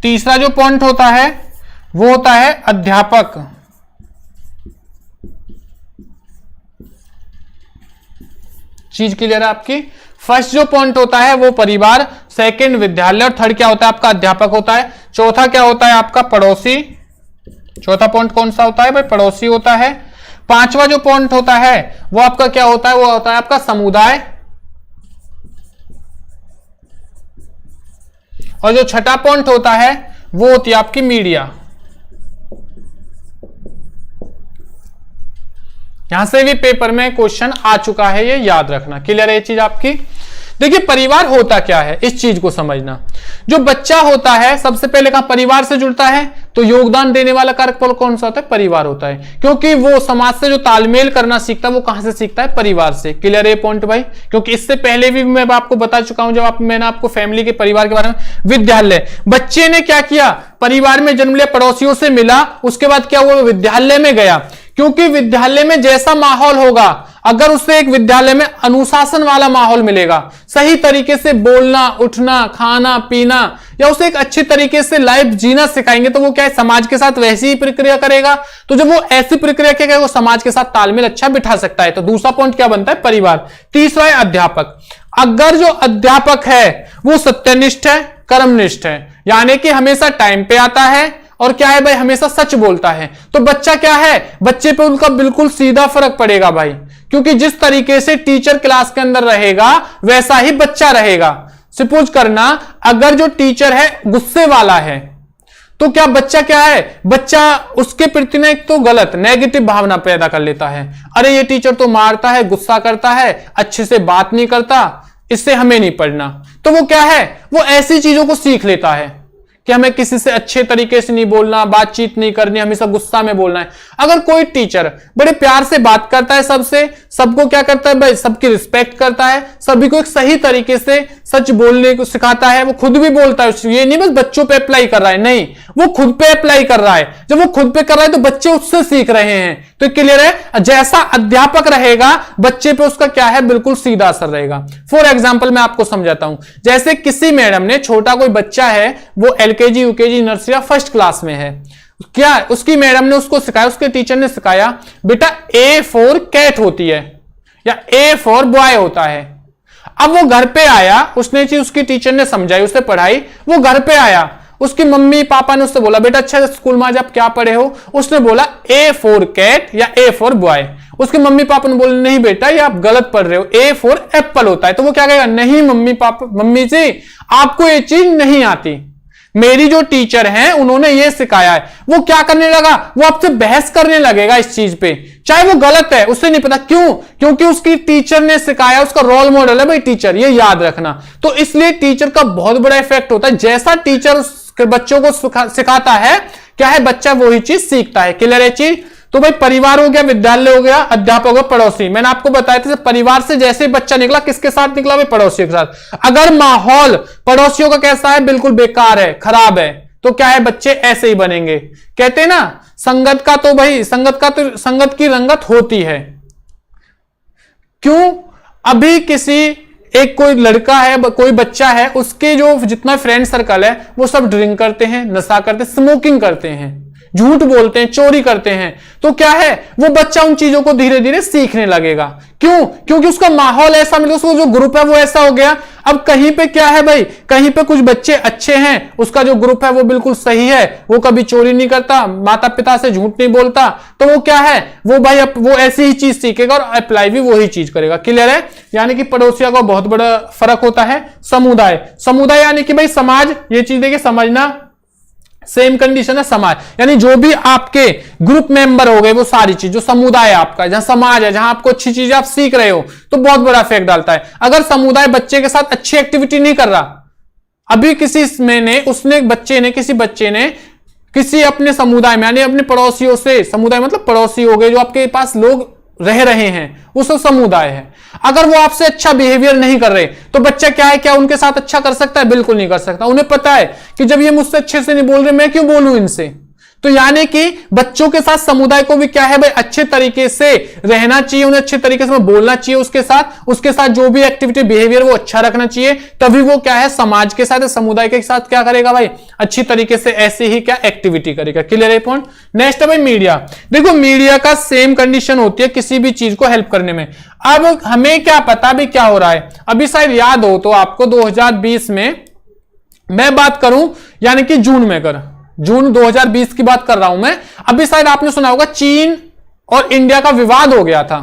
तीसरा जो पॉइंट होता है वो होता है अध्यापक। चीज क्लियर है आपकी। फर्स्ट जो पॉइंट होता है वो परिवार, सेकंड विद्यालय, और थर्ड क्या होता है आपका अध्यापक होता है। चौथा क्या होता है आपका पड़ोसी। चौथा पॉइंट कौन सा होता है भाई, पड़ोसी होता है। पांचवा जो पॉइंट होता है वो आपका क्या होता है, वो होता है आपका समुदाय। और जो छठा पॉइंट होता है वो होती है आपकी मीडिया। यहां से भी पेपर में क्वेश्चन आ चुका है, ये याद रखना। क्लियर है ये चीज आपकी। देखिए परिवार होता क्या है, इस चीज को समझना। जो बच्चा होता है सबसे पहले कहां, परिवार से जुड़ता है, तो योगदान देने वाला कारक कौन सा होता है, परिवार होता है। क्योंकि वो समाज से जो तालमेल करना सीखता है वो कहां से सीखता है, परिवार से। क्लियर है पॉइंट भाई। क्योंकि इससे पहले भी मैं आपको बता चुका हूं, जब मैंने आपको फैमिली के परिवार के बारे में। विद्यालय, बच्चे ने क्या किया, परिवार में जन्म लिया, पड़ोसियों से मिला, उसके बाद क्या हुआ, विद्यालय में गया। क्योंकि विद्यालय में जैसा माहौल होगा, अगर उसे एक विद्यालय में अनुशासन वाला माहौल मिलेगा, सही तरीके से बोलना उठना खाना पीना, या उसे एक अच्छे तरीके से लाइफ जीना सिखाएंगे, तो वो क्या है, समाज के साथ वैसी ही प्रक्रिया करेगा। तो जब वो ऐसी प्रक्रिया करेगा वो समाज के साथ तालमेल अच्छा बिठा सकता है। तो दूसरा पॉइंट क्या बनता है, परिवार। तीसरा है अध्यापक। अगर जो अध्यापक है वो सत्यनिष्ठ है, कर्मनिष्ठ है, यानी कि हमेशा टाइम पे आता है, और क्या है भाई, हमेशा सच बोलता है, तो बच्चा क्या है, बच्चे पे उनका बिल्कुल सीधा फर्क पड़ेगा भाई। क्योंकि जिस तरीके से टीचर क्लास के अंदर रहेगा वैसा ही बच्चा रहेगा। सपोज करना अगर जो टीचर है गुस्से वाला है, तो क्या बच्चा क्या है, बच्चा उसके प्रति ना एक तो गलत नेगेटिव भावना पैदा कर लेता है, अरे ये टीचर तो मारता है, गुस्सा करता है, अच्छे से बात नहीं करता, इससे हमें नहीं पढ़ना। तो वो क्या है, वो ऐसी चीजों को सीख लेता है कि हमें किसी से अच्छे तरीके से नहीं बोलना, बातचीत नहीं करनी, हमेशा गुस्सा में बोलना है। अगर कोई टीचर बड़े प्यार से बात करता है सबसे, सबको क्या करता है भाई, सबकी रिस्पेक्ट करता है, सभी को एक सही तरीके से सच बोलने को सिखाता है, वो खुद भी बोलता है, ये नहीं बस बच्चों पे अप्लाई कर रहा है, नहीं वो खुद पे अप्लाई कर रहा है। जब वो खुद पे कर रहा है तो बच्चे उससे सीख रहे हैं। तो क्लियर है, जैसा अध्यापक रहेगा बच्चे पे उसका क्या है, बिल्कुल सीधा असर रहेगा। फॉर एग्जाम्पल मैं आपको समझाता हूं, जैसे किसी मैडम ने, छोटा कोई बच्चा है, वो LKG UKG nursery first class में है, क्या उसकी मैडम ने उसको सिखाया, उसके टीचर ने सिखाया, बेटा ए फॉर कैट होती है या ए फॉर बॉय होता है। अब वो घर पे आया, उसने चीज उसकी टीचर ने समझाई, उसे पढ़ाई, वो घर पे आया, उसकी मम्मी पापा ने उससे बोला बेटा अच्छा स्कूल में आज आप क्या पढ़े हो, उसने बोला ए फॉर कैट या ए फॉर बॉय। उसके मम्मी पापा ने बोला नहीं बेटा ये आप गलत पढ़ रहे हो, ए फॉर एप्पल होता है। तो वो क्या कहेगा, नहीं मम्मी जी आपको ये चीज नहीं आती, मेरी जो टीचर हैं उन्होंने ये सिखाया है। वो क्या करने लगा, वो आपसे बहस करने लगेगा इस चीज पे, चाहे वो गलत है उससे नहीं पता क्यों, क्योंकि उसकी टीचर ने सिखाया, उसका रोल मॉडल है भाई टीचर, ये याद रखना। तो इसलिए टीचर का बहुत बड़ा इफेक्ट होता है, जैसा टीचर उसके बच्चों को सिखाता है क्या है, बच्चा वही चीज सीखता है। क्लियर है चीज। तो भाई परिवार हो गया, विद्यालय हो गया, अध्यापक हो गया, पड़ोसी। मैंने आपको बताया था परिवार से जैसे बच्चा निकला किसके साथ निकला भाई, पड़ोसियों के साथ। अगर माहौल पड़ोसियों का कैसा है, बिल्कुल बेकार है, खराब है, तो क्या है बच्चे ऐसे ही बनेंगे। कहते हैं ना संगत का तो भाई संगत की रंगत होती है। क्यों, अभी किसी एक कोई लड़का है, कोई बच्चा है, उसके जो जितना फ्रेंड सर्कल है वो सब ड्रिंक करते हैं, नशा करते हैं, स्मोकिंग करते हैं, झूठ बोलते हैं, चोरी करते हैं। तो क्या है वो बच्चा उन चीजों को धीरे धीरे सीखने लगेगा। क्यों, क्योंकि उसका माहौल ऐसा मिला, उसका जो ग्रुप है वो ऐसा हो गया। अब कहीं पे क्या है भाई, कहीं पे कुछ बच्चे अच्छे हैं, उसका जो ग्रुप है वो बिल्कुल सही है, वो कभी चोरी नहीं करता, माता पिता से झूठ नहीं बोलता, तो वो क्या है वो भाई वो ऐसी ही चीज सीखेगा और अप्लाई भी वही चीज करेगा। क्लियर है। यानी कि पड़ोसियों का बहुत बड़ा फर्क होता है। समुदाय यानी कि भाई समाज, ये चीज देखिए समझना, सेम कंडीशन है समाज, यानी जो भी आपके ग्रुप मेंबर हो गए वो सारी चीज, जो समुदाय है आपका, जहां समाज है, जहां आपको अच्छी चीजें आप सीख रहे हो, तो बहुत बड़ा इफेक्ट डालता है। अगर समुदाय बच्चे के साथ अच्छी एक्टिविटी नहीं कर रहा, अभी किसी बच्चे ने किसी अपने समुदाय में यानी अपने पड़ोसियों से, समुदाय मतलब पड़ोसी हो गए जो आपके पास लोग रह रहे हैं, वो सब समुदाय है। अगर वो आपसे अच्छा बिहेवियर नहीं कर रहे तो बच्चा क्या है, क्या उनके साथ अच्छा कर सकता है, बिल्कुल नहीं कर सकता। उन्हें पता है कि जब ये मुझसे अच्छे से नहीं बोल रहे मैं क्यों बोलूं इनसे। तो यानी कि बच्चों के साथ समुदाय को भी क्या है भाई अच्छे तरीके से रहना चाहिए, उन्हें अच्छे तरीके से बोलना चाहिए, उसके साथ जो भी एक्टिविटी बिहेवियर वो अच्छा रखना चाहिए, तभी वो क्या है समाज के साथ, समुदाय के साथ क्या करेगा भाई, अच्छी तरीके से ऐसे ही क्या एक्टिविटी करेगा। क्लियर है पॉइंट। नेक्स्ट है भाई मीडिया। देखो मीडिया का सेम कंडीशन होती है किसी भी चीज को हेल्प करने में। अब हमें क्या पता भी क्या हो रहा है, अभी शायद याद हो तो आपको 2020 में मैं बात करूं यानी कि जून 2020 की बात कर रहा हूं मैं। अभी शायद आपने सुना होगा चीन और इंडिया का विवाद हो गया था।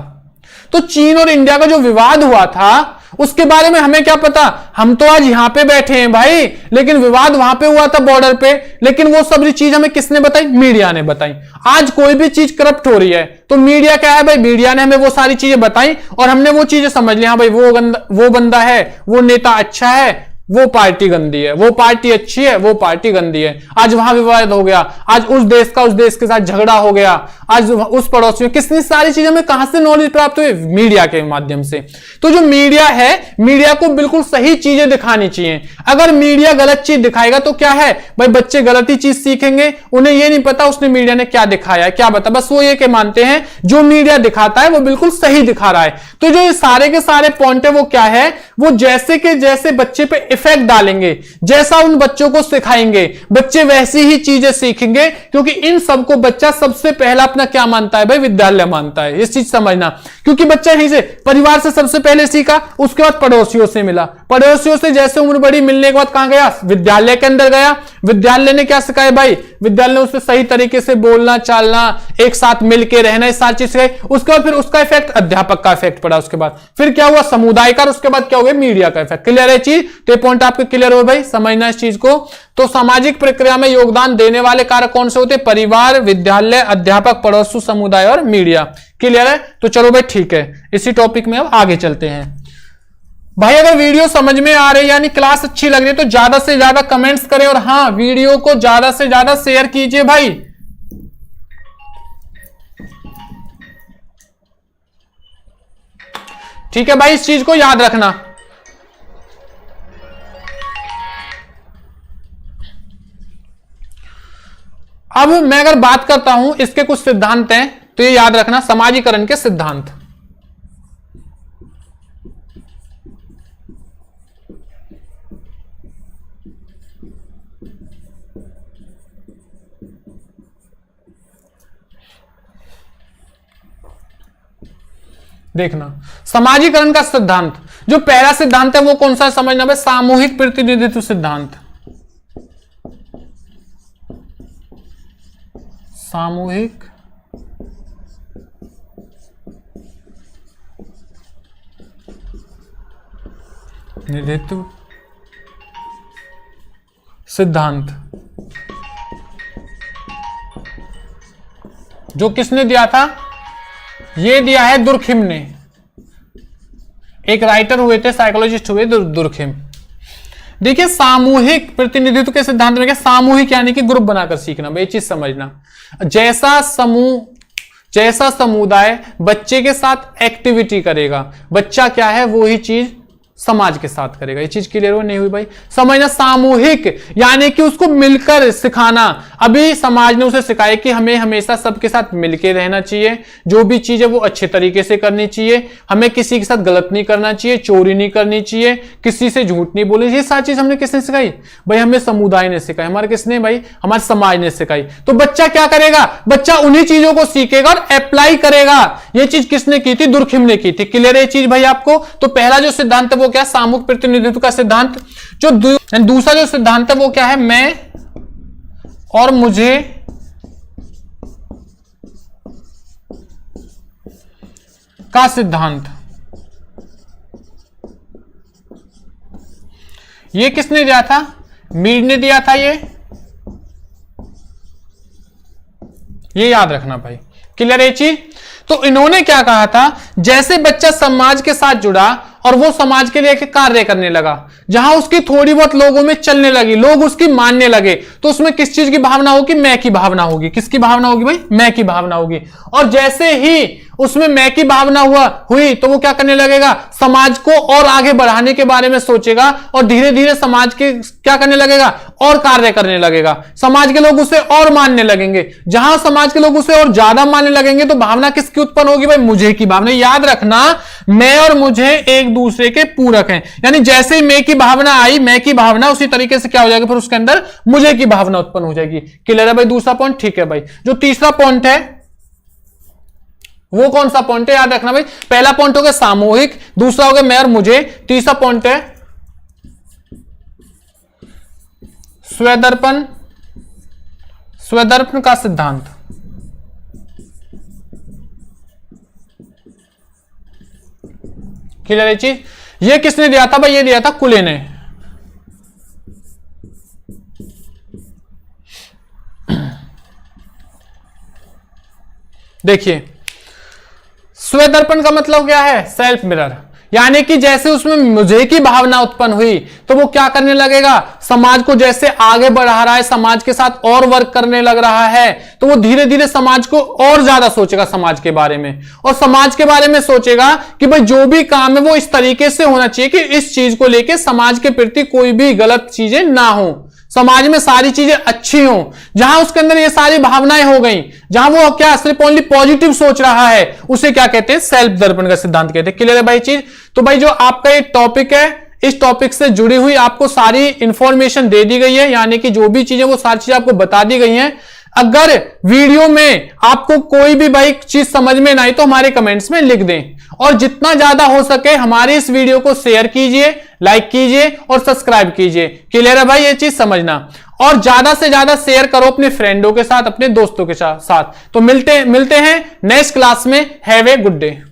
तो चीन और इंडिया का जो विवाद हुआ था उसके बारे में हमें क्या पता, हम तो आज यहां पे बैठे हैं भाई, लेकिन विवाद वहां पे हुआ था बॉर्डर पे, लेकिन वो सब चीज हमें किसने बताई, मीडिया ने बताई। आज कोई भी चीज करप्ट हो रही है तो मीडिया क्या है भाई, मीडिया ने हमें वो सारी चीजें बताई और हमने वो चीजें समझ ली, हाँ भाई वो बंदा है, वो नेता अच्छा है, वो पार्टी गंदी है, वो पार्टी अच्छी है, वो पार्टी गंदी है। आज वहां विवाद हो गया, आज उस देश के साथ झगड़ा हो गया, आज उस पड़ोसी में, कितनी सारी चीजें हमें कहां से नॉलेज प्राप्त हुई, मीडिया के माध्यम से। तो जो मीडिया है, मीडिया को बिल्कुल सही चीजें दिखानी चाहिए। अगर मीडिया गलत चीज दिखाएगा तो क्या है भाई, बच्चे गलत ही चीज सीखेंगे, उन्हें ये नहीं पता उसने मीडिया ने क्या दिखाया है, क्या बता, बस वो ये के मानते हैं जो मीडिया दिखाता है वो बिल्कुल सही दिखा रहा है। तो जो सारे के सारे पॉइंट है वो क्या है, वो जैसे के जैसे बच्चे पे इफेक्ट डालेंगे, जैसा उन बच्चों को सिखाएंगे बच्चे वैसी ही चीजें सीखेंगे, क्योंकि इन सबको बच्चा सबसे पहला अपना क्या मानता है भाई, विद्यालय मानता है। इस चीज समझना, क्योंकि बच्चा यहीं से परिवार से सबसे पहले सीखा, उसके बाद पड़ोसियों से मिला, पड़ोसियों से जैसे उम्र बड़ी, मिलने के बाद कहां गया, विद्यालय के अंदर गया। विद्यालय ने क्या सिखाया भाई, विद्यालय ने उससे सही तरीके से बोलना चालना, एक साथ मिलकर रहना, इस सारी चीज सिखाई। उसके बाद फिर उसका इफेक्ट अध्यापक का इफेक्ट पड़ा, उसके बाद फिर क्या हुआ, समुदाय का, उसके बाद क्या हो गया, मीडिया का इफेक्ट। क्लियर है चीज, तो पॉइंट आपके क्लियर हो भाई, समझना इस चीज को। तो सामाजिक प्रक्रिया में योगदान देने वाले कारक कौन से होते हैं, परिवार, विद्यालय, अध्यापक, पड़ोसी, समुदाय और मीडिया। क्लियर है। तो चलो भाई ठीक है, इसी टॉपिक में अब आगे चलते हैं भाई। अगर वीडियो समझ में आ रही है यानी क्लास अच्छी लग रही है तो ज्यादा से ज्यादा कमेंट्स करें और हाँ वीडियो को ज्यादा से ज्यादा शेयर कीजिए भाई। ठीक है भाई, इस चीज को याद रखना। अब मैं अगर बात करता हूं, इसके कुछ सिद्धांत हैं तो ये याद रखना, समाजीकरण के सिद्धांत। देखना समाजीकरण का सिद्धांत, जो पहला सिद्धांत है वो कौन सा है समझना भाई, सामूहिक प्रतिनिधित्व सिद्धांत। सामूहिक नेतृत्व सिद्धांत, जो किसने दिया था? ये दिया है दुर्खिम ने। एक राइटर हुए थे, साइकोलॉजिस्ट हुए दुर्खिम। देखिए सामूहिक प्रतिनिधित्व के सिद्धांत में क्या, सामूहिक यानी कि ग्रुप बनाकर सीखना, ये चीज समझना। जैसा समुदाय बच्चे के साथ एक्टिविटी करेगा, बच्चा क्या है वो ही चीज समाज के साथ करेगा। ये चीज क्लियर हो नहीं हुई भाई? समझना, सामूहिक यानी कि उसको मिलकर सिखाना। अभी समाज ने उसे सिखाया कि हमें हमेशा सबके साथ मिलकर रहना चाहिए, जो भी चीज है वो अच्छे तरीके से करनी चाहिए, हमें किसी के साथ गलत नहीं करना चाहिए, चोरी नहीं करनी चाहिए, किसी से झूठ नहीं बोलनी। ये सारी चीज हमने किसने सिखाई भाई? हमें समुदाय ने सिखाई। हमारे किसने भाई? हमारे समाज ने सिखाई। तो बच्चा क्या करेगा? बच्चा उन्हीं चीजों को सीखेगा और अप्लाई करेगा। ये चीज किसने की थी? दुर्खिम ने की थी। क्लियर है ये चीज भाई आपको? तो पहला जो सिद्धांत है वो क्या? सामूहिक प्रतिनिधित्व का सिद्धांत। जो दूसरा जो सिद्धांत है वो क्या है? मैं और मुझे का सिद्धांत। ये किसने दिया था? मीड ने दिया था। ये याद रखना भाई। क्लियर है ये चीज? तो इन्होंने क्या कहा था? जैसे बच्चा समाज के साथ जुड़ा और वो समाज के लिए कार्य करने लगा, जहां उसकी थोड़ी बहुत लोगों में चलने लगी, लोग उसकी मानने लगे, तो उसमें किस चीज की भावना होगी? मैं की भावना होगी। किसकी भावना होगी भाई? मैं की भावना होगी। और जैसे ही उसमें मैं की भावना हुई तो वो क्या करने लगेगा? समाज को और आगे बढ़ाने के बारे में सोचेगा और धीरे धीरे समाज के क्या करने लगेगा? और कार्य करने लगेगा। समाज के लोग उसे और मानने लगेंगे। जहां समाज के लोग उसे और ज्यादा मानने लगेंगे तो भावना किसकी उत्पन्न होगी भाई? मुझे की भावना। याद रखना, मैं और मुझे एक दूसरे के पूरक हैं। यानी जैसे ही मैं की भावना आई, मैं की भावना, उसी तरीके से क्या हो जाएगा? फिर उसके अंदर मुझे की भावना उत्पन्न हो जाएगी। क्लियर है भाई? दूसरा पॉइंट ठीक है भाई। जो तीसरा पॉइंट है वो कौन सा पॉइंट है? याद रखना भाई। पहला पॉइंट हो गया सामूहिक, दूसरा हो गया मैं और मुझे, तीसरा पॉइंट है स्वदर्पण, स्वदर्पण का सिद्धांत। क्लियर है चीज? ये किसने दिया था भाई? ये दिया था कुले ने। देखिए स्वदर्पण का मतलब क्या है? Self mirror. यानी कि जैसे उसमें मुझे की भावना उत्पन्न हुई तो वो क्या करने लगेगा? समाज को जैसे आगे बढ़ा रहा है, समाज के साथ और वर्क करने लग रहा है, तो वो धीरे धीरे समाज को और ज्यादा सोचेगा समाज के बारे में, और समाज के बारे में सोचेगा कि भाई जो भी काम है वो इस तरीके से होना चाहिए कि इस चीज को लेके समाज के प्रति कोई भी गलत चीजें ना हो, समाज में सारी चीजें अच्छी हों। जहां उसके अंदर ये सारी भावनाएं हो गई, जहां वो क्या सिर्फ ओनली पॉजिटिव सोच रहा है, उसे क्या कहते हैं? सेल्फ दर्पण का सिद्धांत कहते हैं। क्लियर है भाई चीज? तो भाई जो आपका ये टॉपिक है, इस टॉपिक से जुड़ी हुई आपको सारी इंफॉर्मेशन दे दी गई है, यानी कि जो भी चीजें वो सारी चीजें आपको बता दी गई हैं। अगर वीडियो में आपको कोई भी भाई चीज समझ में ना आई तो हमारे कमेंट्स में लिख दें, और जितना ज्यादा हो सके हमारे इस वीडियो को शेयर कीजिए, लाइक कीजिए और सब्सक्राइब कीजिए। क्लियर है भाई? ये चीज समझना, और ज्यादा से ज्यादा शेयर करो अपने फ्रेंडों के साथ, अपने दोस्तों के साथ। तो मिलते हैं नेक्स्ट क्लास में। Have a good day.